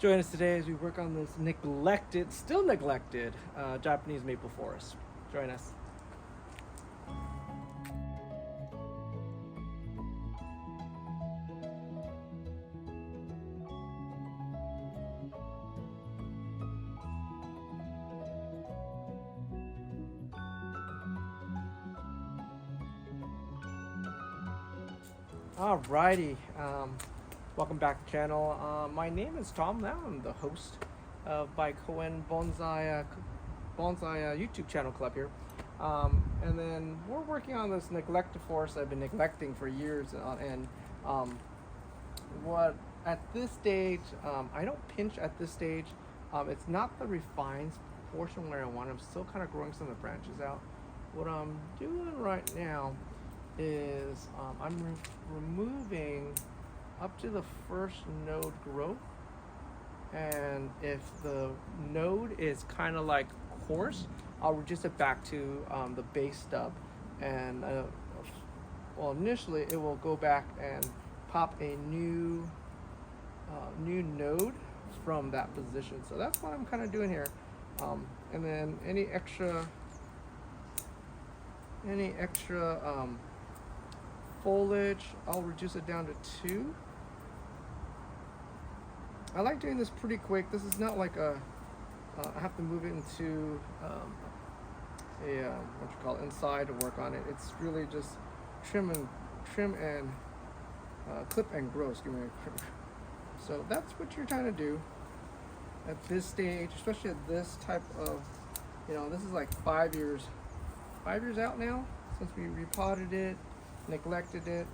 Join us today as we work on this still neglected Japanese maple forest. Join us. Alrighty, welcome back to the channel. My name is Tom now. I'm the host of Baikoen Bonsai YouTube channel club here. And then we're working on this neglected forest I've been neglecting for years. What at this stage, I don't pinch at this stage. It's not the refined portion where I want. I'm still kind of growing some of the branches out. What I'm doing right now is I'm removing up to the first node growth, and if the node is kind of like coarse, I'll reduce it back to the base stub, and well, initially it will go back and pop a new node from that position. So that's what I'm kind of doing here, and then any extra foliage, I'll reduce it down to 2. I like doing this pretty quick. This is not like I have to move it into inside to work on it. It's really just trim and clip and grow. Excuse me. So that's what you're trying to do at this stage, especially at this type of, this is like 5 years out now since we repotted it, neglected it.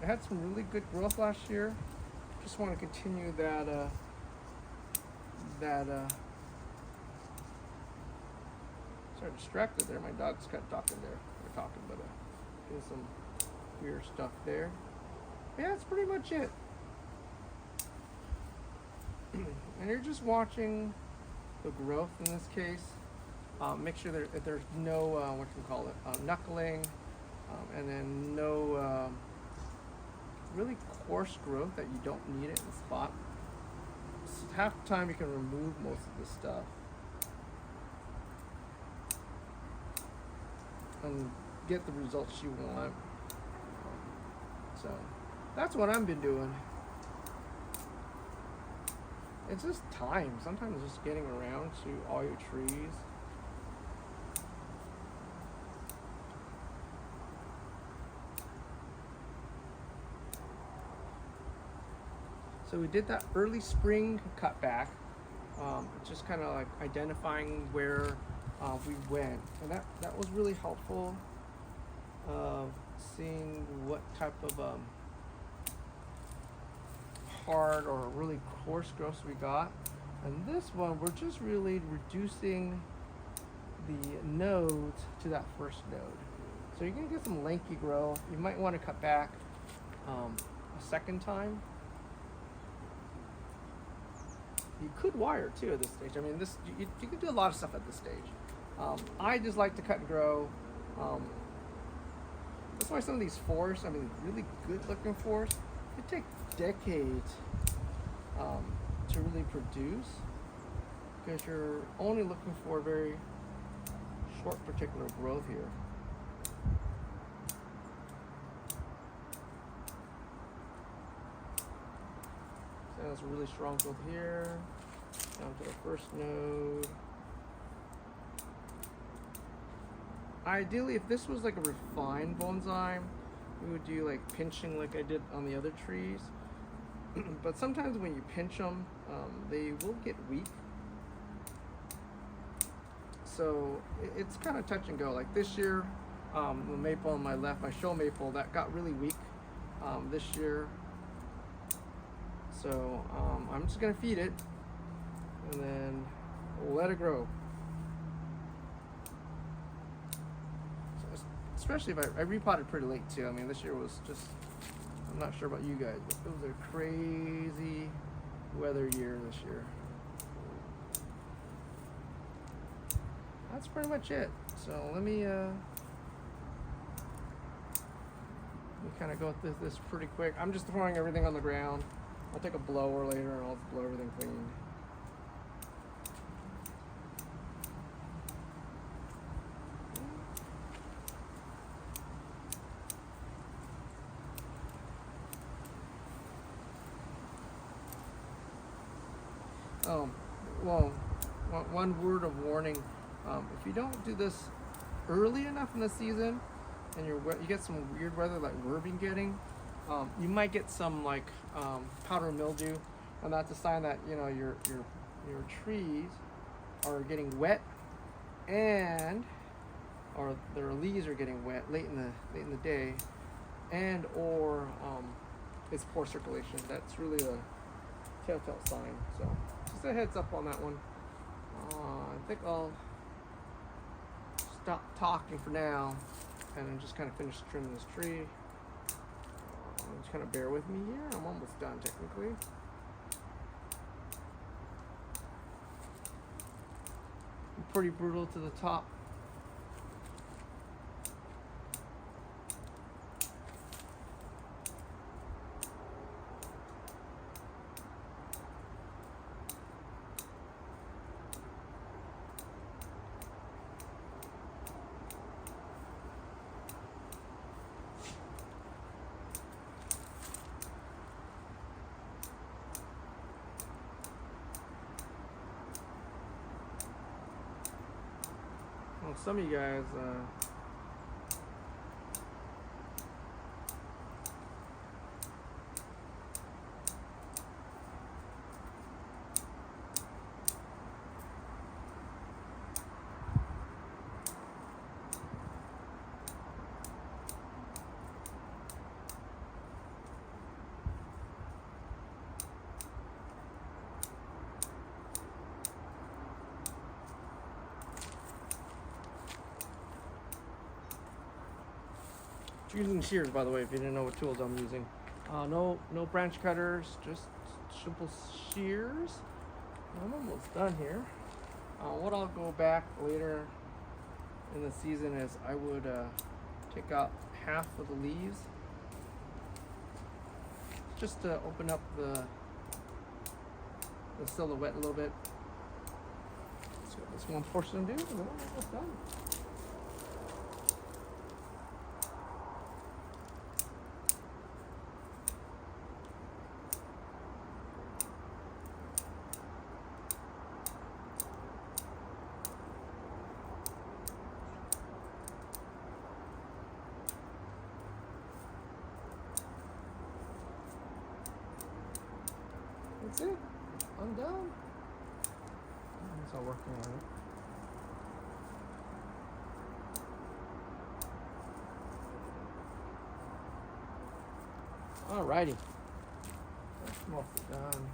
It had some really good growth last year. Just want to continue that sorry, distracted there. My dog's got talking there. We're talking, but doing some weird stuff there. Yeah, that's pretty much it. And you're just watching the growth in this case. Make sure that there's no knuckling, and then no really coarse growth that you don't need it in the spot. Half the time you can remove most of this stuff and get the results you want. So that's what I've been doing. It's just time. Sometimes just getting around to all your trees. So we did that early spring cutback, just kind of like identifying where we went, and that was really helpful. Seeing what type of hard or really coarse growths we got, and this one we're just really reducing the nodes to that first node. So you're gonna get some lanky growth. You might want to cut back a second time. You could wire too at this stage. I mean, you can do a lot of stuff at this stage. I just like to cut and grow. That's why some of these forests, really good looking forests, it take decades to really produce, because you're only looking for a very short particular growth here. That's a really strong growth here, down to the first node. Ideally, if this was like a refined bonsai, we would do like pinching like I did on the other trees. But sometimes when you pinch them, they will get weak. So it's kind of touch and go. Like this year, the maple on my left, my show maple, that got really weak this year. So I'm just gonna feed it and then let it grow. So especially if I repotted pretty late too. I mean, this year was just, I'm not sure about you guys, but it was a crazy weather year this year. That's pretty much it. So let me kind of go through this pretty quick. I'm just throwing everything on the ground. I'll take a blower later and I'll just blow everything clean. Well, one word of warning: if you don't do this early enough in the season, and you get some weird weather like we've been getting, you might get some like powder mildew, and that's a sign that your trees are getting wet, and or their leaves are getting wet late in the day, and or it's poor circulation. That's really a telltale sign. So just a heads up on that one. I think I'll stop talking for now and just kind of finish trimming this tree. Just kind of bear with me here. I'm almost done technically. Pretty brutal to the top. Well, some of you guys using shears, by the way, if you didn't know what tools I'm using. No branch cutters, just simple shears. I'm almost done here. What I'll go back later in the season is I would take out half of the leaves just to open up the silhouette a little bit. That's what this one portion do, and then I'm almost done. That's it. I'm done. It's all working on it. Alrighty. That's mostly done.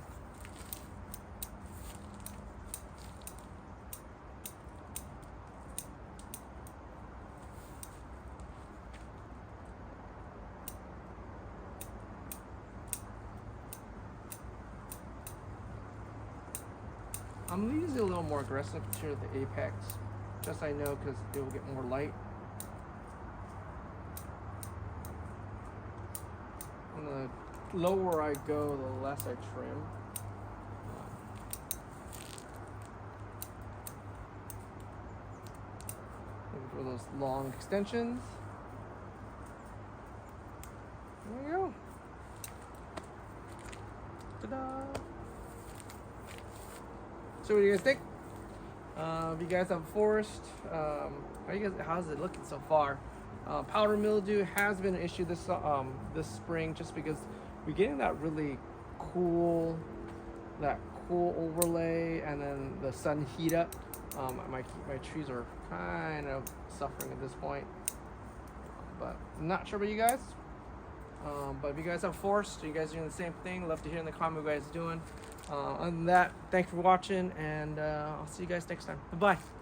I'm usually a little more aggressive here at the apex, just I know because it will get more light. And the lower I go, the less I trim. Looking for those long extensions. There you go. Ta-da! So what do you guys think? If you guys have a forest, how's it looking so far? Powder mildew has been an issue this spring, just because we're getting that really cool overlay, and then the sun heat up. My trees are kind of suffering at this point, but I'm not sure about you guys. But if you guys have a forest, you guys are doing the same thing, love to hear in the comment what you guys are doing. Other than that, thanks for watching, and I'll see you guys next time. Bye-bye.